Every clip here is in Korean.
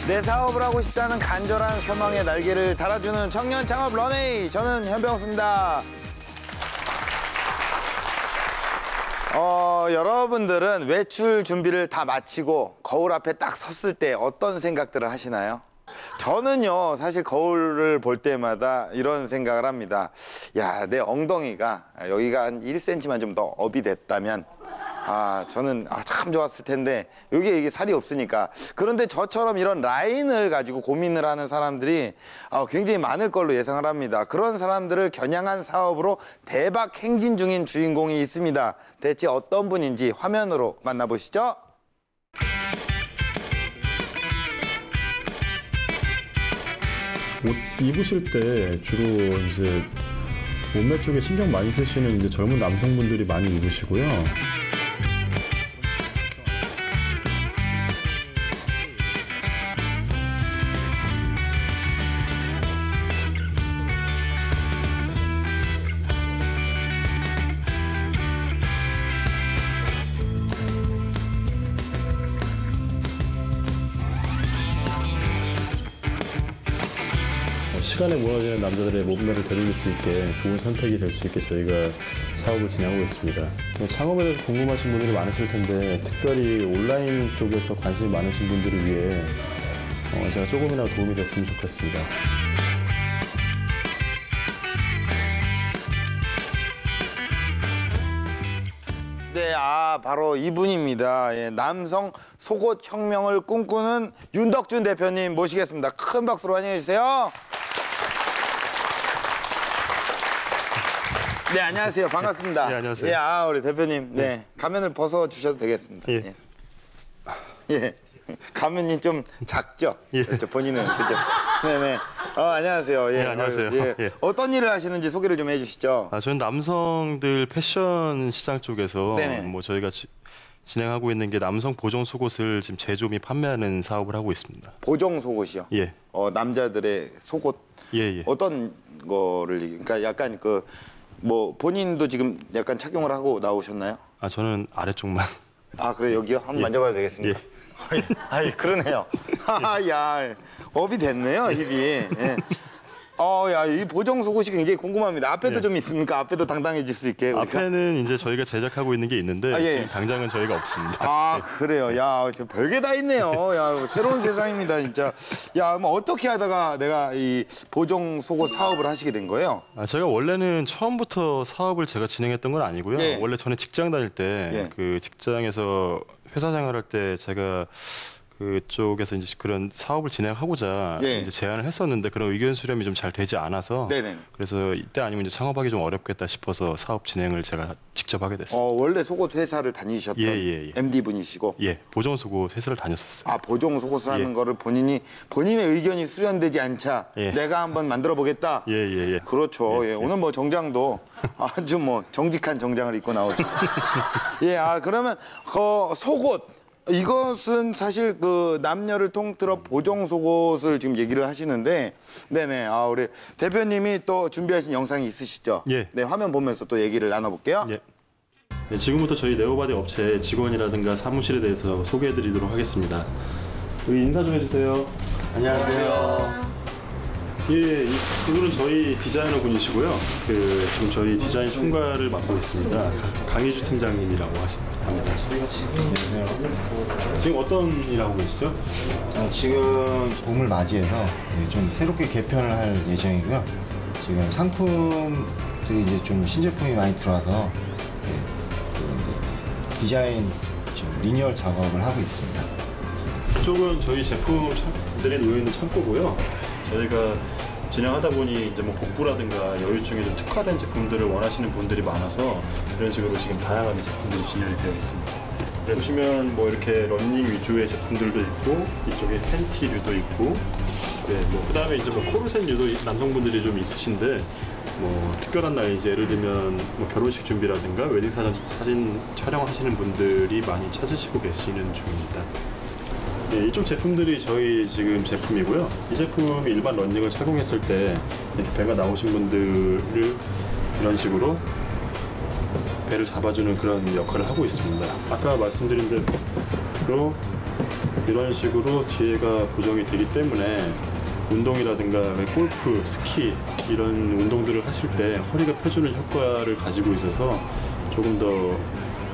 내 사업을 하고 싶다는 간절한 소망에 날개를 달아주는 청년 창업 런웨이. 저는 현병수입니다. 여러분들은 외출 준비를 다 마치고 거울 앞에 딱 섰을 때 어떤 생각들을 하시나요? 저는요, 사실 거울을 볼 때마다 이런 생각을 합니다. 야, 내 엉덩이가 여기가 한 1cm만 좀 더 업이 됐다면 저는 참 좋았을 텐데 이게 살이 없으니까. 그런데 저처럼 이런 라인을 가지고 고민을 하는 사람들이 굉장히 많을 걸로 예상을 합니다. 그런 사람들을 겨냥한 사업으로 대박 행진 중인 주인공이 있습니다. 대체 어떤 분인지 화면으로 만나보시죠. 옷 입으실 때 주로 이제 몸매 쪽에 신경 많이 쓰시는 이제 젊은 남성분들이 많이 입으시고요. 시간에 무너지는 남자들의 몸매를 되돌릴 수 있게 좋은 선택이 될 수 있게 저희가 사업을 진행하고 있습니다. 창업에 대해서 궁금하신 분들이 많으실 텐데 특별히 온라인 쪽에서 관심이 많으신 분들을 위해 제가 조금이라도 도움이 됐으면 좋겠습니다. 네, 바로 이분입니다. 예, 남성 속옷 혁명을 꿈꾸는 윤덕준 대표님 모시겠습니다. 큰 박수로 환영해 주세요. 네, 안녕하세요. 반갑습니다. 네, 안녕하세요. 예, 우리 대표님. 네, 가면을 벗어 주셔도 되겠습니다. 예. 예. 가면이 좀 작죠? 예. 그렇죠, 본인은. 그렇죠. 네네. 안녕하세요. 예. 네, 안녕하세요. 예. 예. 어떤 일을 하시는지 소개를 좀 해주시죠. 저는 남성들 패션 시장 쪽에서 네네. 뭐 저희가 진행하고 있는 게 남성 보정 속옷을 지금 제조 및 판매하는 사업을 하고 있습니다. 보정 속옷이요? 예. 남자들의 속옷. 예. 어떤 거를, 그러니까 약간 뭐 본인도 지금 약간 착용을 하고 나오셨나요? 저는 아래쪽만. 그래, 여기요? 한번 만져봐도 되겠습니까? 예. 그러네요. 야, 업이 됐네요, 힙이. 예. 이 보정 속옷이 굉장히 궁금합니다. 앞에도 예. 좀 있습니까? 앞에도 당당해질 수 있게. 우리가? 앞에는 이제 저희가 제작하고 있는 게 있는데 예. 지금 당장은 저희가 없습니다. 그래요. 야, 저 별게 다 있네요. 야, 새로운 세상입니다, 진짜. 야, 뭐 어떻게 하다가 내가 이 보정 속옷 사업을 하시게 된 거예요? 제가 원래는 처음부터 사업을 제가 진행했던 건 아니고요. 예. 원래 전에 직장 다닐 때 그 직장에서 회사 생활할 때 제가 그쪽에서 이제 그런 사업을 진행하고자 이제 제안을 했었는데 그런 의견 수렴이 좀 잘 되지 않아서 네네. 그래서 이때 아니면 이제 창업하기 좀 어렵겠다 싶어서 사업 진행을 제가 직접 하게 됐습니다. 원래 속옷 회사를 다니셨던 MD 분이시고. 예, 보정 속옷 회사를 다녔었어요. 보정 속옷을 하는 거를 본인의 의견이 수렴되지 않자 내가 한번 만들어 보겠다. 예. 그렇죠. 오늘 뭐 정장도 아주 뭐 정직한 정장을 입고 나오시고. 그러면 속옷. 이것은 사실 남녀를 통틀어 보정 속옷을 지금 얘기를 하시는데, 네네. 우리 대표님이 또 준비하신 영상이 있으시죠? 예. 네, 화면 보면서 또 얘기를 나눠볼게요. 예. 네, 지금부터 저희 네오바디 업체 직원이라든가 사무실에 대해서 소개해드리도록 하겠습니다. 여기 인사 좀 해주세요. 안녕하세요. 예, 그분은 저희 디자이너 분이시고요. 지금 저희 디자인 총괄을 맡고 있습니다. 강희주 팀장님이라고 합니다. 지금 어떤 일 하고 계시죠? 지금 봄을 맞이해서 좀 새롭게 개편을 할 예정이고요. 지금 상품들이 이제 좀 신제품이 많이 들어와서 디자인 리뉴얼 작업을 하고 있습니다. 이쪽은 저희 제품들이 놓여 있는 창고고요. 저희가 진행하다 보니 이제 뭐 복부라든가 여유증에 좀 특화된 제품들을 원하시는 분들이 많아서 그런 식으로 지금 다양한 제품들이 진열이 되어 있습니다. 보시면 뭐 이렇게 러닝 위주의 제품들도 있고 이쪽에 팬티류도 있고 뭐 그다음에 이제 뭐 코르셋류도 남성분들이 좀 있으신데 뭐 특별한 날 이제 예를 들면 뭐 결혼식 준비라든가 웨딩 사진 촬영하시는 분들이 많이 찾으시고 계시는 중입니다. 네, 이쪽 제품들이 저희 지금 제품이고요. 이 제품이 일반 런닝을 착용했을 때 이렇게 배가 나오신 분들을 이런 식으로 배를 잡아주는 그런 역할을 하고 있습니다. 아까 말씀드린 대로 이런 식으로 뒤에가 고정이 되기 때문에 운동이라든가 골프, 스키 이런 운동들을 하실 때 허리가 펴주는 효과를 가지고 있어서 조금 더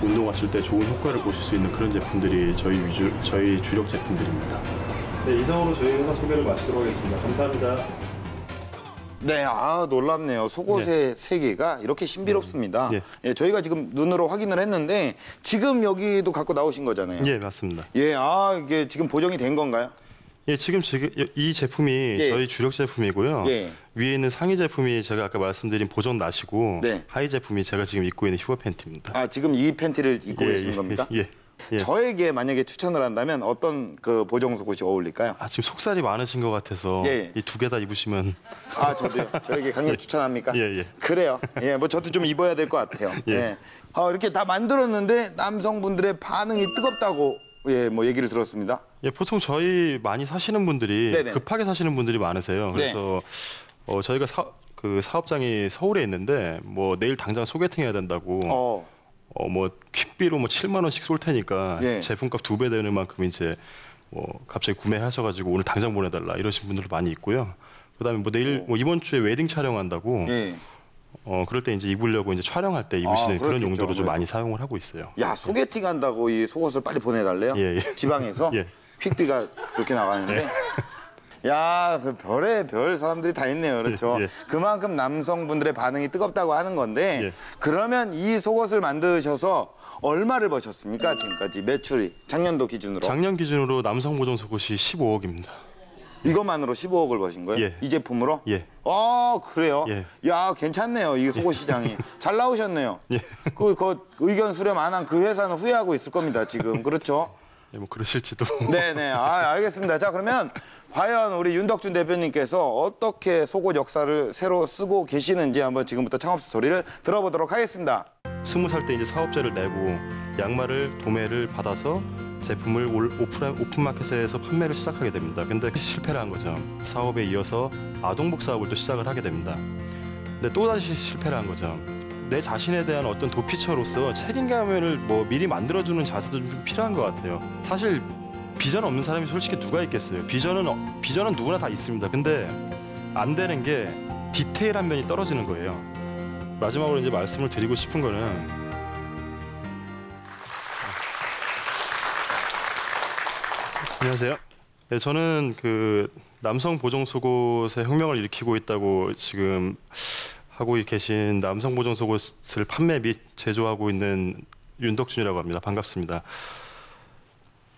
운동하실 때 좋은 효과를 보실 수 있는 그런 제품들이 저희 주력 제품들입니다. 네, 이상으로 저희 회사 소개를 마치도록 하겠습니다. 감사합니다. 네, 아 놀랍네요. 속옷의 세계가 이렇게 신비롭습니다. 예. 예, 저희가 지금 눈으로 확인을 했는데 지금 여기도 갖고 나오신 거잖아요. 예, 맞습니다. 예, 아 이게 지금 보정이 된 건가요? 예, 지금 이 제품이 예. 저희 주력 제품이고요. 예. 위에 있는 상의 제품이 제가 아까 말씀드린 보정 나시고 네. 하의 제품이 제가 지금 입고 있는 휴거 팬티입니다. 아 지금 이 팬티를 입고 계시는 겁니까? 예. 예. 저에게 만약에 추천을 한다면 어떤 그 보정 속옷이 어울릴까요? 아, 지금 속살이 많으신 것 같아서 예. 이 두 개 다 입으시면 아 저도요. 저에게 강력 추천합니까? 예, 예. 그래요. 예, 뭐 저도 좀 입어야 될 것 같아요. 예. 예. 이렇게 다 만들었는데 남성분들의 반응이 뜨겁다고 예, 뭐 얘기를 들었습니다. 예, 보통 저희 많이 사시는 분들이 네네. 급하게 사시는 분들이 많으세요. 그래서 저희가 사업장이 서울에 있는데 뭐 내일 당장 소개팅 해야 된다고 뭐 퀵비로 뭐 7만 원씩 쏠 테니까 예. 제품값 2배 되는 만큼 이제 뭐 갑자기 구매하셔가지고 오늘 당장 보내달라 이러신 분들 많이 있고요. 그다음에 뭐 내일 뭐 이번 주에 웨딩 촬영한다고 예. 그럴 때 이제 입으려고 이제 촬영할 때 입으시는 그런 그렇겠죠, 용도로 좀 아무래도. 많이 사용을 하고 있어요. 야 소개팅 한다고 이 속옷을 빨리 보내달래요? 예, 예. 지방에서 예. 퀵비가 그렇게 나가는데. 야, 그 별의 별 사람들이 다 있네요. 그렇죠. 예, 예. 그만큼 남성분들의 반응이 뜨겁다고 하는 건데 예. 그러면 이 속옷을 만드셔서 얼마를 버셨습니까? 지금까지 매출이 작년도 기준으로 작년 기준으로 남성 보정 속옷이 15억입니다. 이것만으로 15억을 버신 거예요? 예. 이 제품으로? 예. 그래요? 예. 야, 괜찮네요. 이 속옷 시장이. 잘 나오셨네요. 예. 그 의견 수렴 안 한 그 회사는 후회하고 있을 겁니다. 지금. 그렇죠? 네, 뭐 그러실지도. 네네. 알겠습니다. 자, 그러면 과연 우리 윤덕준 대표님께서 어떻게 속옷 역사를 새로 쓰고 계시는지 한번 지금부터 창업 스토리를 들어보도록 하겠습니다. 20살 때 이제 사업자를 내고 양말을 도매를 받아서 제품을 오픈마켓에서 판매를 시작하게 됩니다. 근데 실패를 한 거죠. 사업에 이어서 아동복 사업을 또 시작을 하게 됩니다. 근데 또다시 실패를 한 거죠. 내 자신에 대한 어떤 도피처로서 책임감을 뭐 미리 만들어주는 자세도 좀 필요한 것 같아요. 사실 비전 없는 사람이 솔직히 누가 있겠어요. 비전은 누구나 다 있습니다. 근데 안 되는 게 디테일한 면이 떨어지는 거예요. 마지막으로 이제 말씀을 드리고 싶은 거는 안녕하세요. 네, 저는 그 남성 보정 속옷의 혁명을 일으키고 있다고 지금 하고 계신 남성 보정 속옷을 판매 및 제조하고 있는 윤덕준이라고 합니다. 반갑습니다.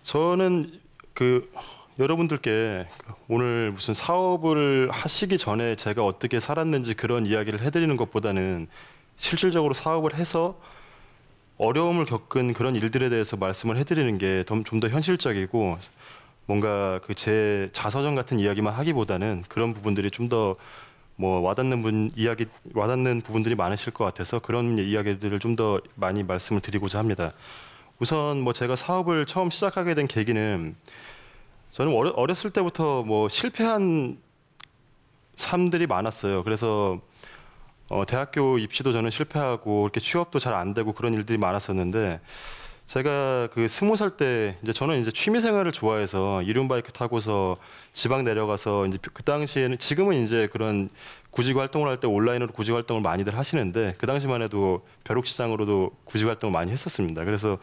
저는 그 여러분들께 오늘 무슨 사업을 하시기 전에 제가 어떻게 살았는지 그런 이야기를 해드리는 것보다는 실질적으로 사업을 해서 어려움을 겪은 그런 일들에 대해서 말씀을 해드리는 게 좀 더 현실적이고 뭔가 그 제 자서전 같은 이야기만 하기보다는 그런 부분들이 좀 더 뭐 와닿는 부분들이 많으실 것 같아서 그런 이야기들을 좀 더 많이 말씀을 드리고자 합니다. 우선 뭐 제가 사업을 처음 시작하게 된 계기는 저는 어렸을 때부터 뭐 실패한 삶들이 많았어요. 그래서 대학교 입시도 저는 실패하고 이렇게 취업도 잘 안 되고 그런 일들이 많았었는데 제가 그 20살 때 이제 저는 이제 취미 생활을 좋아해서 이륜바이크 타고서 지방 내려가서 이제 그 당시에는 지금은 이제 그런 구직 활동을 할 때 온라인으로 구직 활동을 많이들 하시는데 그 당시만 해도 벼룩시장으로도 구직 활동을 많이 했었습니다. 그래서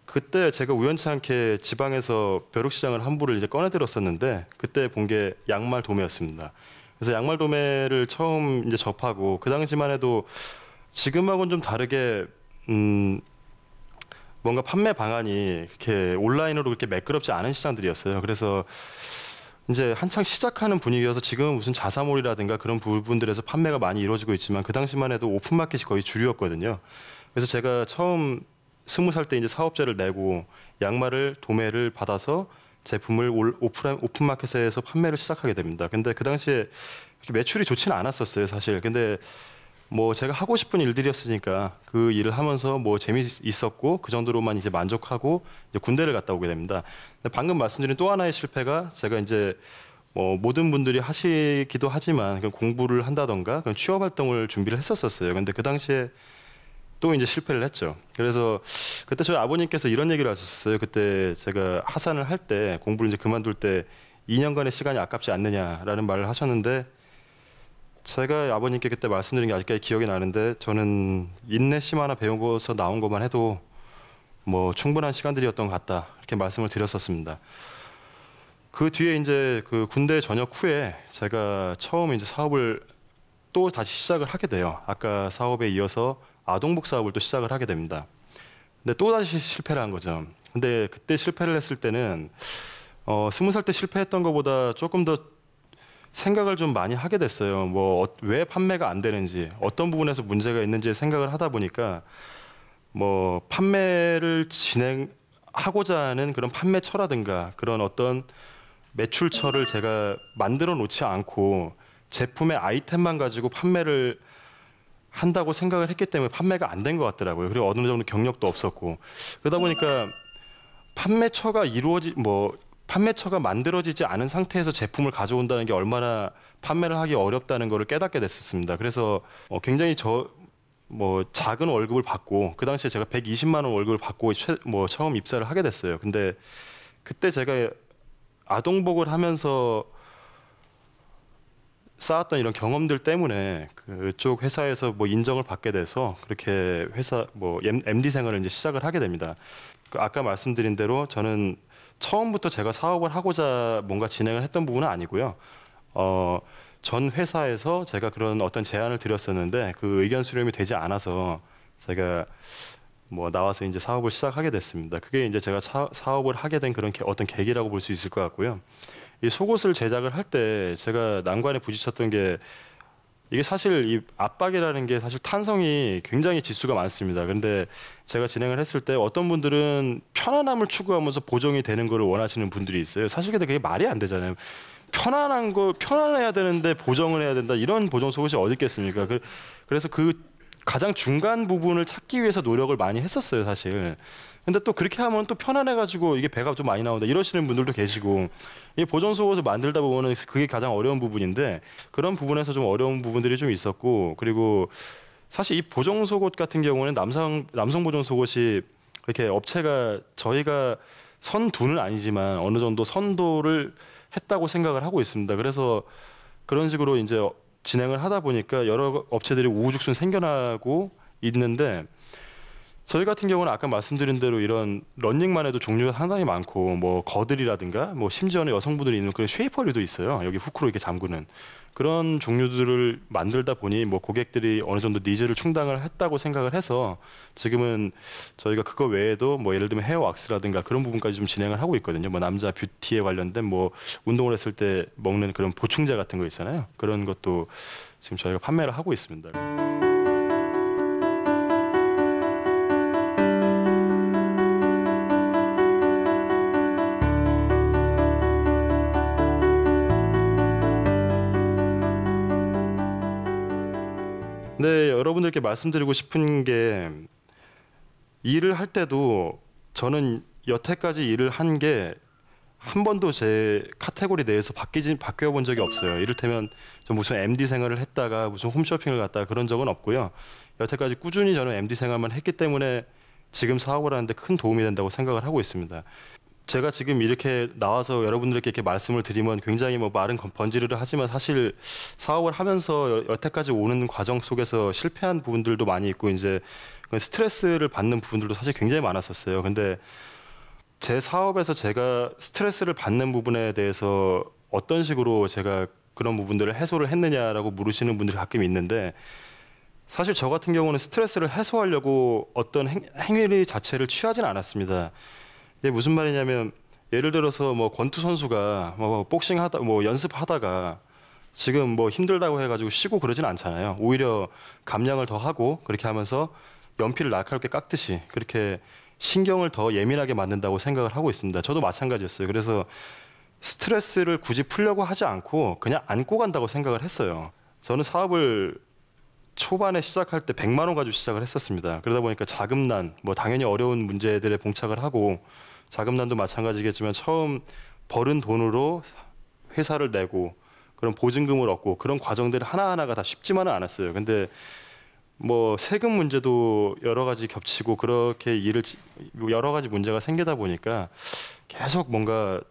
그때 제가 우연치 않게 지방에서 벼룩시장을 한 부를 이제 꺼내들었었는데 그때 본 게 양말 도매였습니다. 그래서 양말 도매를 처음 이제 접하고 그 당시만 해도 지금하고는 좀 다르게 뭔가 판매 방안이 이렇게 온라인으로 그렇게 매끄럽지 않은 시장들이었어요. 그래서 이제 한창 시작하는 분위기여서 지금은 무슨 자사몰이라든가 그런 부분들에서 판매가 많이 이루어지고 있지만 그 당시만 해도 오픈마켓이 거의 주류였거든요. 그래서 제가 처음 20살 때 이제 사업자를 내고 양말을 도매를 받아서 제품을 오픈마켓에서 판매를 시작하게 됩니다. 근데 그 당시에 매출이 좋지는 않았었어요, 사실. 근데 뭐 제가 하고 싶은 일들이었으니까 그 일을 하면서 뭐 재미있었고 그 정도로만 이제 만족하고 이제 군대를 갔다 오게 됩니다. 근데 방금 말씀드린 또 하나의 실패가 제가 이제 뭐 모든 분들이 하시기도 하지만 공부를 한다던가 취업 활동을 준비를 했었어요. 근데 그 당시에 또 이제 실패를 했죠. 그래서 그때 저희 아버님께서 이런 얘기를 하셨어요. 그때 제가 하산을 할 때 공부를 이제 그만둘 때 2년간의 시간이 아깝지 않느냐라는 말을 하셨는데 제가 아버님께 그때 말씀드린 게 아직까지 기억이 나는데 저는 인내심 하나 배우고서 나온 것만 해도 뭐 충분한 시간들이었던 것 같다 이렇게 말씀을 드렸었습니다. 그 뒤에 이제 그 군대 전역 후에 제가 처음 이제 사업을 또 다시 시작을 하게 돼요. 아까 사업에 이어서 아동복 사업을 또 시작을 하게 됩니다. 근데 또 다시 실패를 한 거죠. 근데 그때 실패를 했을 때는 20살 때 실패했던 것보다 조금 더 생각을 좀 많이 하게 됐어요. 뭐 왜 판매가 안 되는지, 어떤 부분에서 문제가 있는지 생각을 하다 보니까 뭐 판매를 진행하고자 하는 그런 판매처라든가 그런 어떤 매출처를 제가 만들어 놓지 않고 제품의 아이템만 가지고 판매를 한다고 생각을 했기 때문에 판매가 안 된 것 같더라고요. 그리고 어느 정도 경력도 없었고 그러다 보니까 판매처가 만들어지지 않은 상태에서 제품을 가져온다는 게 얼마나 판매를 하기 어렵다는 것을 깨닫게 됐었습니다. 그래서 굉장히 작은 월급을 받고 그 당시에 제가 120만 원 월급을 받고 처음 입사를 하게 됐어요. 근데 그때 제가 아동복을 하면서 쌓았던 이런 경험들 때문에 그쪽 회사에서 뭐 인정을 받게 돼서 그렇게 회사 MD 생활을 이제 시작을 하게 됩니다. 아까 말씀드린 대로 저는 처음부터 제가 사업을 하고자 뭔가 진행을 했던 부분은 아니고요. 전 회사에서 제가 그런 어떤 제안을 드렸었는데 그 의견 수렴이 되지 않아서 제가 나와서 이제 사업을 시작하게 됐습니다. 그게 이제 제가 사업을 하게 된 그런 어떤 계기라고 볼 수 있을 것 같고요. 이 속옷을 제작을 할 때 제가 난관에 부딪혔던 게 이게 사실 이 압박이라는 게 사실 탄성이 굉장히 지수가 많습니다. 그런데 제가 진행을 했을 때 어떤 분들은 편안함을 추구하면서 보정이 되는 거를 원하시는 분들이 있어요. 사실 근데 그게 말이 안 되잖아요. 편안해야 되는데 보정을 해야 된다. 이런 보정 속옷이 어디 있겠습니까? 그래서 그 가장 중간 부분을 찾기 위해서 노력을 많이 했었어요, 사실. 근데 또 그렇게 하면 또 편안해가지고 이게 배가 좀 많이 나온다 이러시는 분들도 계시고 이 보정 속옷을 만들다 보면은 그게 가장 어려운 부분인데 그런 부분에서 좀 어려운 부분들이 좀 있었고 그리고 사실 이 보정 속옷 같은 경우는 남성 보정 속옷이 이렇게 업체가 저희가 선두는 아니지만 어느 정도 선도를 했다고 생각을 하고 있습니다. 그래서 그런 식으로 이제 진행을 하다 보니까 여러 업체들이 우후죽순 생겨나고 있는데 저희 같은 경우는 아까 말씀드린 대로 이런 러닝만 해도 종류가 상당히 많고 거들이라든가 심지어는 여성분들이 입는 그런 쉐이퍼류도 있어요. 여기 후크로 이렇게 잠그는 그런 종류들을 만들다 보니 고객들이 어느 정도 니즈를 충당을 했다고 생각을 해서 지금은 저희가 그거 외에도 예를 들면 헤어 왁스라든가 그런 부분까지 좀 진행을 하고 있거든요. 남자 뷰티에 관련된 운동을 했을 때 먹는 그런 보충제 같은 거 있잖아요. 그런 것도 지금 저희가 판매를 하고 있습니다. 네, 여러분들께 말씀드리고 싶은 게 일을 할 때도 저는 여태까지 일을 한 게 한 번도 제 카테고리 내에서 바뀌어 본 적이 없어요. 이를테면 저 무슨 MD 생활을 했다가 무슨 홈쇼핑을 갔다가 그런 적은 없고요. 여태까지 꾸준히 저는 MD 생활만 했기 때문에 지금 사업을 하는데 큰 도움이 된다고 생각을 하고 있습니다. 제가 지금 이렇게 나와서 여러분들께 이렇게 말씀을 드리면 굉장히 말은 번지르르 하지만 사실 사업을 하면서 여태까지 오는 과정 속에서 실패한 부분들도 많이 있고 이제 스트레스를 받는 부분들도 사실 굉장히 많았었어요. 근데 제 사업에서 제가 스트레스를 받는 부분에 대해서 어떤 식으로 제가 그런 부분들을 해소를 했느냐라고 물으시는 분들이 가끔 있는데 사실 저 같은 경우는 스트레스를 해소하려고 어떤 행위 자체를 취하지는 않았습니다. 이게 무슨 말이냐면 예를 들어서 권투 선수가 복싱하다 연습하다가 지금 힘들다고 해가지고 쉬고 그러진 않잖아요. 오히려 감량을 더 하고 그렇게 하면서 연필을 날카롭게 깎듯이 그렇게 신경을 더 예민하게 만든다고 생각을 하고 있습니다. 저도 마찬가지였어요. 그래서 스트레스를 굳이 풀려고 하지 않고 그냥 안고 간다고 생각을 했어요. 저는 사업을 초반에 시작할 때 100만 원 가지고 시작을 했었습니다. 그러다 보니까 자금난, 당연히 어려운 문제들에 봉착을 하고 자금난도 마찬가지겠지만 처음 벌은 돈으로 회사를 내고 그런 보증금을 얻고 그런 과정들 하나하나가 다 쉽지만은 않았어요. 근데 뭐 세금 문제도 여러 가지 겹치고 그렇게 여러 가지 문제가 생기다 보니까 계속 뭔가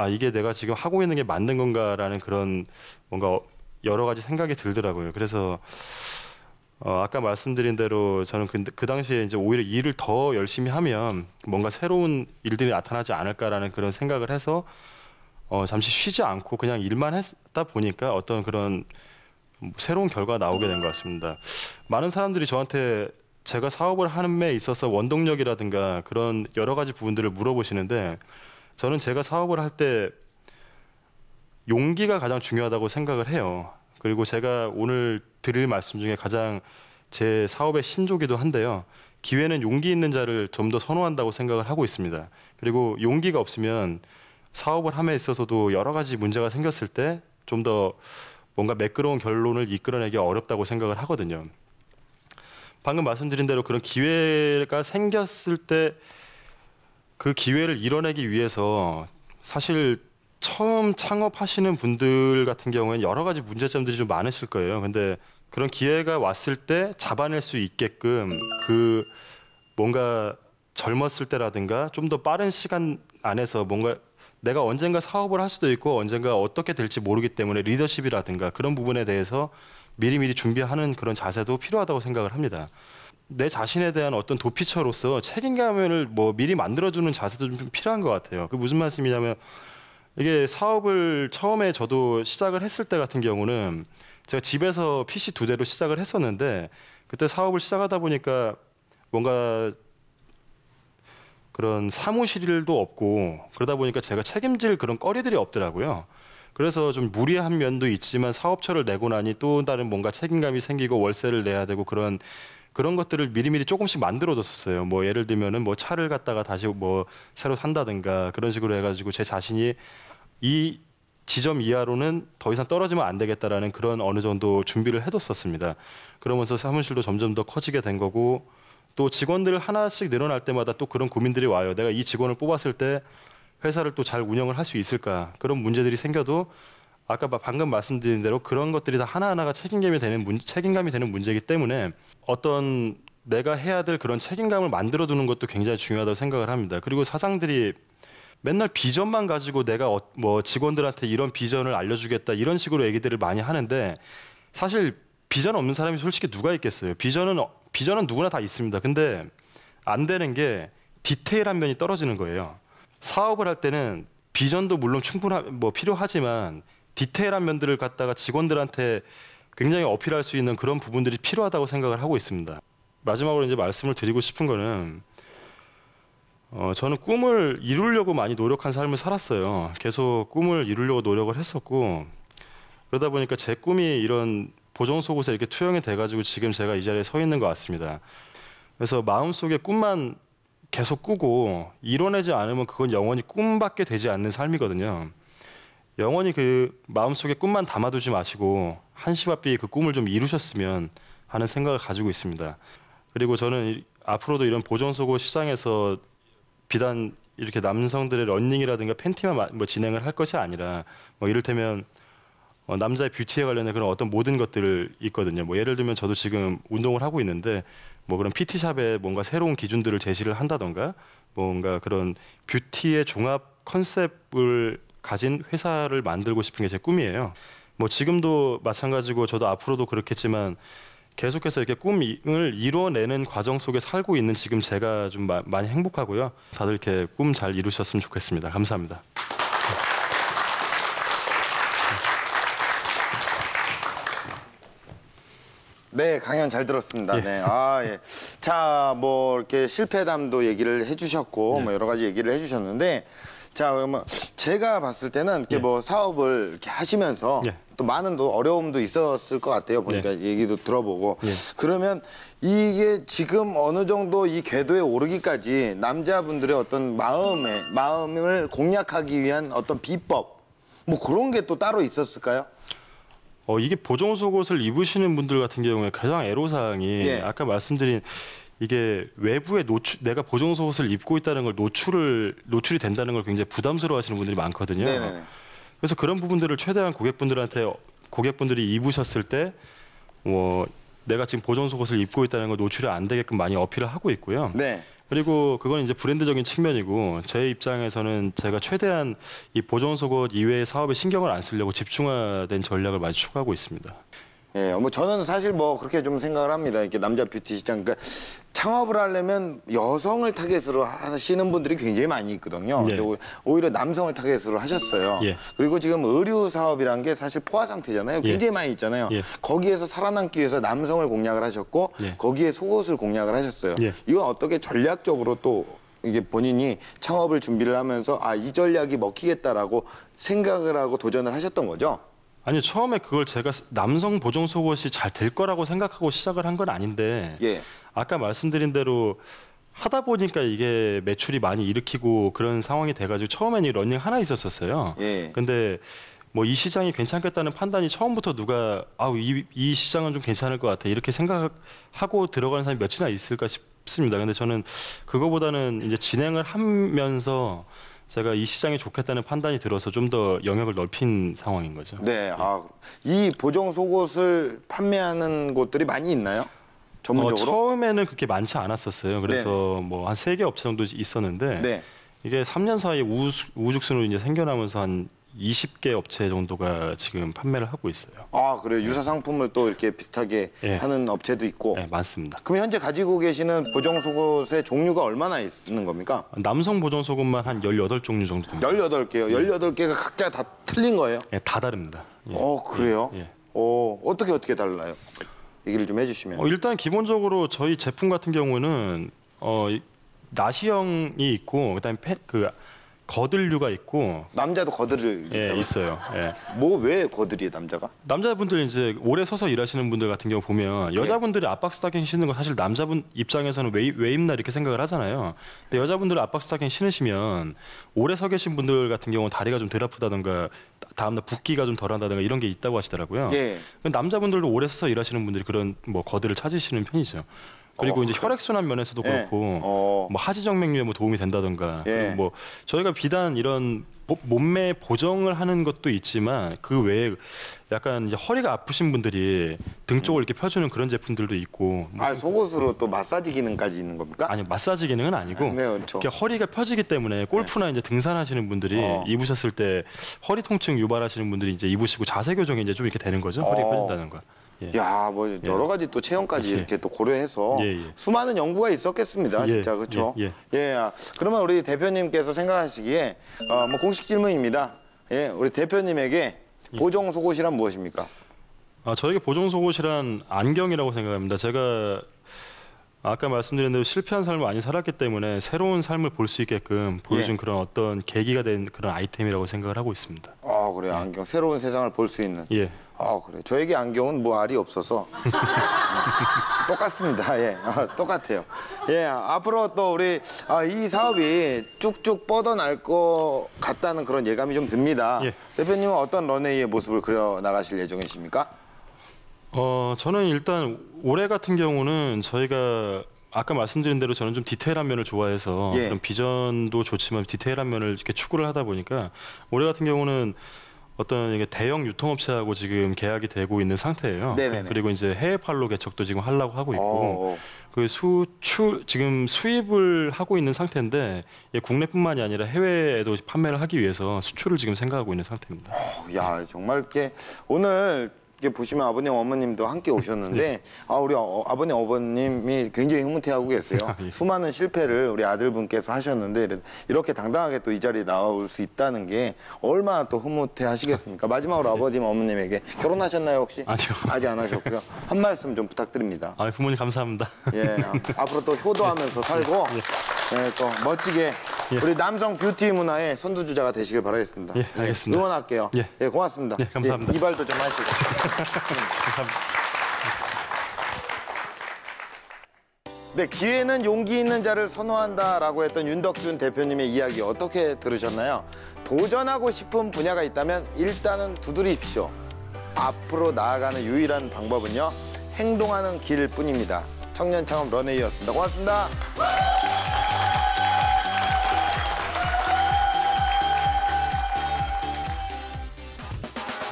이게 내가 지금 하고 있는 게 맞는 건가라는 그런 뭔가 여러 가지 생각이 들더라고요. 그래서 아까 말씀드린 대로 저는 그 당시에 이제 오히려 일을 더 열심히 하면 뭔가 새로운 일들이 나타나지 않을까라는 그런 생각을 해서 잠시 쉬지 않고 그냥 일만 했다 보니까 어떤 그런 새로운 결과가 나오게 된 것 같습니다. 많은 사람들이 저한테 제가 사업을 하는 데 있어서 원동력이라든가 그런 여러 가지 부분들을 물어보시는데 저는 제가 사업을 할 때 용기가 가장 중요하다고 생각을 해요. 그리고 제가 오늘 드릴 말씀 중에 가장 제 사업의 신조기도 한데요. 기회는 용기 있는 자를 좀 더 선호한다고 생각을 하고 있습니다. 그리고 용기가 없으면 사업을 함에 있어서도 여러 가지 문제가 생겼을 때 좀 더 뭔가 매끄러운 결론을 이끌어내기 어렵다고 생각을 하거든요. 방금 말씀드린 대로 그런 기회가 생겼을 때 그 기회를 이뤄내기 위해서 사실 처음 창업하시는 분들 같은 경우에는 여러 가지 문제점들이 좀 많으실 거예요. 근데 그런 기회가 왔을 때 잡아낼 수 있게끔 그 뭔가 젊었을 때라든가 좀 더 빠른 시간 안에서 뭔가 내가 언젠가 사업을 할 수도 있고 언젠가 어떻게 될지 모르기 때문에 리더십이라든가 그런 부분에 대해서 미리미리 준비하는 그런 자세도 필요하다고 생각을 합니다. 내 자신에 대한 어떤 도피처로서 책임감을 뭐 미리 만들어주는 자세도 좀 필요한 것 같아요. 그 무슨 말씀이냐면 이게 사업을 처음에 저도 시작을 했을 때 같은 경우는 제가 집에서 PC 2대로 시작을 했었는데 그때 사업을 시작하다 보니까 뭔가 그런 사무실도 없고 그러다 보니까 제가 책임질 그런 거리들이 없더라고요. 그래서 좀 무리한 면도 있지만 사업처를 내고 나니 또 다른 뭔가 책임감이 생기고 월세를 내야 되고 그런 것들을 미리미리 조금씩 만들어뒀었어요. 뭐 예를 들면은 뭐 차를 갖다가 다시 뭐 새로 산다든가 그런 식으로 해가지고 제 자신이 이 지점 이하로는 더 이상 떨어지면 안 되겠다라는 그런 어느 정도 준비를 해뒀었습니다. 그러면서 사무실도 점점 더 커지게 된 거고 또 직원들 하나씩 늘어날 때마다 또 그런 고민들이 와요. 내가 이 직원을 뽑았을 때 회사를 또 잘 운영을 할 수 있을까? 그런 문제들이 생겨도 아까 방금 말씀드린 대로 그런 것들이 다 하나하나가 책임감이 되는 문제이기 때문에 어떤 내가 해야 될 그런 책임감을 만들어두는 것도 굉장히 중요하다고 생각을 합니다. 그리고 사장들이 맨날 비전만 가지고 내가 뭐 직원들한테 이런 비전을 알려주겠다 이런 식으로 얘기들을 많이 하는데 사실 비전 없는 사람이 솔직히 누가 있겠어요. 비전은 누구나 다 있습니다. 근데 안 되는 게 디테일한 면이 떨어지는 거예요. 사업을 할 때는 비전도 물론 필요하지만 디테일한 면들을 갖다가 직원들한테 굉장히 어필할 수 있는 그런 부분들이 필요하다고 생각을 하고 있습니다. 마지막으로 이제 말씀을 드리고 싶은 거는 저는 꿈을 이루려고 많이 노력한 삶을 살았어요. 계속 꿈을 이루려고 노력을 했었고 그러다 보니까 제 꿈이 이런 보정 속옷에 이렇게 투영이 돼가지고 지금 제가 이 자리에 서 있는 것 같습니다. 그래서 마음속에 꿈만 계속 꾸고 이뤄내지 않으면 그건 영원히 꿈밖에 되지 않는 삶이거든요. 영원히 그 마음속에 꿈만 담아두지 마시고 한시바삐 그 꿈을 좀 이루셨으면 하는 생각을 가지고 있습니다. 그리고 저는 앞으로도 이런 보정 속옷 시장에서 비단 이렇게 남성들의 러닝이라든가 팬티만 뭐 진행을 할 것이 아니라 뭐 이를테면 남자의 뷰티에 관련된 그런 어떤 모든 것들을 있거든요. 뭐 예를 들면 저도 지금 운동을 하고 있는데 뭐 그런 PT샵에 뭔가 새로운 기준들을 제시를 한다던가 뭔가 그런 뷰티의 종합 컨셉을 가진 회사를 만들고 싶은 게 제 꿈이에요. 뭐 지금도 마찬가지고 저도 앞으로도 그렇겠지만 계속해서 이렇게 꿈을 이뤄내는 과정 속에 살고 있는 지금 제가 좀 많이 행복하고요. 다들 이렇게 꿈 잘 이루셨으면 좋겠습니다. 감사합니다. 네, 강연 잘 들었습니다. 예. 네, 예. 자, 뭐 이렇게 실패담도 얘기를 해주셨고, 예. 뭐 여러 가지 얘기를 해주셨는데, 자, 그러면 제가 봤을 때는 이렇게 예. 뭐 사업을 이렇게 하시면서 예. 또 많은 또 어려움도 있었을 것 같아요. 보니까 얘기도 들어보고. 예. 그러면 이게 지금 어느 정도 이 궤도에 오르기까지 남자분들의 어떤 마음을 공략하기 위한 어떤 비법, 뭐 그런 게 또 따로 있었을까요? 이게 보정 속옷을 입으시는 분들 같은 경우에 가장 애로사항이 예. 아까 말씀드린 이게 외부에 내가 보정 속옷을 입고 있다는 걸 노출이 된다는 걸 굉장히 부담스러워하시는 분들이 많거든요. 네네. 그래서 그런 부분들을 최대한 고객분들이 입으셨을 때 내가 지금 보정 속옷을 입고 있다는 걸 노출이 안 되게끔 많이 어필을 하고 있고요. 네. 그리고 그건 이제 브랜드적인 측면이고 제 입장에서는 제가 최대한 이 보정 속옷 이외의 사업에 신경을 안 쓰려고 집중화된 전략을 많이 추구하고 있습니다. 예, 뭐 저는 사실 뭐 그렇게 좀 생각을 합니다. 이렇게 남자 뷰티 시장, 그러니까 창업을 하려면 여성을 타겟으로 하시는 분들이 굉장히 많이 있거든요. 예. 근데 오히려 남성을 타겟으로 하셨어요. 예. 그리고 지금 의류 사업이란 게 사실 포화 상태잖아요. 예. 굉장히 많이 있잖아요. 예. 거기에서 살아남기 위해서 남성을 공략을 하셨고 예. 거기에 속옷을 공략을 하셨어요. 예. 이건 어떻게 전략적으로 또 이게 본인이 창업을 준비를 하면서 아, 이 전략이 먹히겠다라고 생각을 하고 도전을 하셨던 거죠? 아니 처음에 그걸 제가 남성 보정 속옷이 잘 될 거라고 생각하고 시작을 한 건 아닌데 예. 아까 말씀드린 대로 하다 보니까 이게 매출이 많이 일으키고 그런 상황이 돼가지고 처음에는 이 러닝 하나 있었어요. 예. 근데 뭐 이 시장이 괜찮겠다는 판단이 처음부터 누가 이 시장은 좀 괜찮을 것 같아 이렇게 생각하고 들어가는 사람이 몇이나 있을까 싶습니다. 근데 저는 그거보다는 이제 진행을 하면서 제가 이 시장이 좋겠다는 판단이 들어서 좀 더 영역을 넓힌 상황인 거죠. 네. 아, 이 보정 속옷을 판매하는 곳들이 많이 있나요? 전문적으로? 처음에는 그렇게 많지 않았었어요. 그래서 뭐 한 3개 업체 정도 있었는데 네. 이게 3년 사이에 우후죽순으로 이제 생겨나면서 한 20개 업체 정도가 지금 판매를 하고 있어요. 아, 그래요. 유사 상품을 또 이렇게 비슷하게 예. 하는 업체도 있고. 네, 많습니다. 그럼 현재 가지고 계시는 보정 속옷의 종류가 얼마나 있는 겁니까? 남성 보정 속옷만 한 18종류 정도 됩니다. 18개요. 18개가 각자 다 틀린 거예요? 네, 다 다릅니다. 예. 그래요? 예. 어떻게 달라요? 얘기를 좀 해주시면. 일단 기본적으로 저희 제품 같은 경우는 나시형이 있고 그다음에 거들류가 있고 남자도 거들을 있어요. 예. 왜 거들이에요, 남자가? 남자분들 이제 오래 서서 일하시는 분들 같은 경우 보면 여자분들이 압박 스타킹 신는 거 사실 남자분 입장에서는 왜 입나 이렇게 생각을 하잖아요. 근데 여자분들이 압박 스타킹 신으시면 오래 서 계신 분들 같은 경우는 다리가 좀 덜 아프다던가 다음날 붓기가 좀 덜한다던가 이런 게 있다고 하시더라고요. 예. 남자분들도 오래 서서 일하시는 분들이 그런 뭐 거들을 찾으시는 편이죠. 그리고 이제 혈액순환 면에서도 예. 그렇고 뭐 하지정맥류에 뭐 도움이 된다던가 예. 그리고 뭐 저희가 비단 이런 몸매 보정을 하는 것도 있지만 그 외에 약간 이제 허리가 아프신 분들이 등 쪽을 이렇게 펴주는 그런 제품들도 있고 아, 속옷으로 또 마사지 기능까지 있는 겁니까? 아니 마사지 기능은 아니고 네, 그렇죠. 이렇게 허리가 펴지기 때문에 골프나 이제 등산하시는 분들이 입으셨을 때 허리 통증 유발하시는 분들이 이제 입으시고 자세 교정이 이제 좀 이렇게 되는 거죠. 허리가 펴진다는 거. 예. 야, 뭐 여러 가지 또 체형까지 예. 이렇게 또 고려해서 예. 수많은 연구가 있었겠습니다, 예. 진짜 그렇죠? 예. 그러면 우리 대표님께서 생각하시기에 뭐 공식 질문입니다. 예, 우리 대표님에게 보정 속옷이란 무엇입니까? 저에게 보정 속옷이란 안경이라고 생각합니다. 제가 아까 말씀드린 대로 실패한 삶을 많이 살았기 때문에 새로운 삶을 볼 수 있게끔 보여준 그런 어떤 계기가 된 그런 아이템이라고 생각을 하고 있습니다. 그래요. 안경, 새로운 세상을 볼 수 있는. 예. 그래. 저에게 안경은 뭐 알이 없어서 똑같습니다. 예, 똑같아요. 예, 앞으로 또 우리 이 사업이 쭉쭉 뻗어날 것 같다는 그런 예감이 좀 듭니다. 예. 대표님은 어떤 런웨이의 모습을 그려 나가실 예정이십니까? 저는 일단 올해 같은 경우는 저희가 아까 말씀드린 대로 저는 좀 디테일한 면을 좋아해서 예. 그런 비전도 좋지만 디테일한 면을 이렇게 추구를 하다 보니까 올해 같은 경우는 어떤 이게 대형 유통업체하고 지금 계약이 되고 있는 상태예요. 네네네. 그리고 이제 해외팔로 개척도 지금 하려고 하고 있고 어. 그 지금 수입을 하고 있는 상태인데 국내뿐만이 아니라 해외에도 판매를 하기 위해서 수출을 지금 생각하고 있는 상태입니다. 야, 정말 이렇게 오늘 이렇게 보시면 아버님 어머님도 함께 오셨는데 우리 아버님 어머님이 굉장히 흐뭇해하고 계세요. 예. 수많은 실패를 우리 아들분께서 하셨는데 이렇게 당당하게 또 이 자리에 나올 수 있다는 게 얼마나 또 흐뭇해하시겠습니까? 마지막으로 아버님 어머님에게 결혼하셨나요 혹시? 아니요. 아직 안 하셨고요. 한 말씀 좀 부탁드립니다. 부모님 감사합니다. 예, 앞으로 또 효도하면서 살고 예, 또 멋지게 우리 남성 뷰티 문화의 선두주자가 되시길 바라겠습니다. 예, 알겠습니다. 응원할게요. 예. 예, 고맙습니다. 예, 감사합니다. 이발도 좀 하시고. 감사합니다. 네, 기회는 용기 있는 자를 선호한다라고 했던 윤덕준 대표님의 이야기 어떻게 들으셨나요? 도전하고 싶은 분야가 있다면 일단은 두드리십시오. 앞으로 나아가는 유일한 방법은요, 행동하는 길뿐입니다. 청년 창업 런웨이였습니다. 고맙습니다.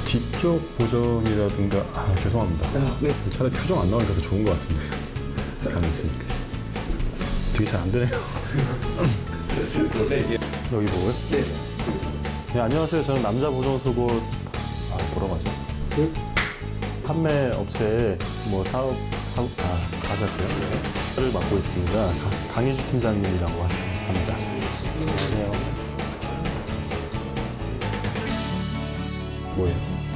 뒷 이쪽 보정이라든가 죄송합니다. 네. 차라리 표정 안 나오니까 더 좋은 것 같은데. 가만히 있으니까. 되게 잘 안 되네요. 여기 보고요? 네. 네, 안녕하세요. 저는 남자 보정 속옷 뭐라고 하죠? 판매 업체에 뭐 사업 가자고요. 를 맡고 있습니다. 강희주 팀장님이라고 합니다. 안녕하세요. 뭐예요?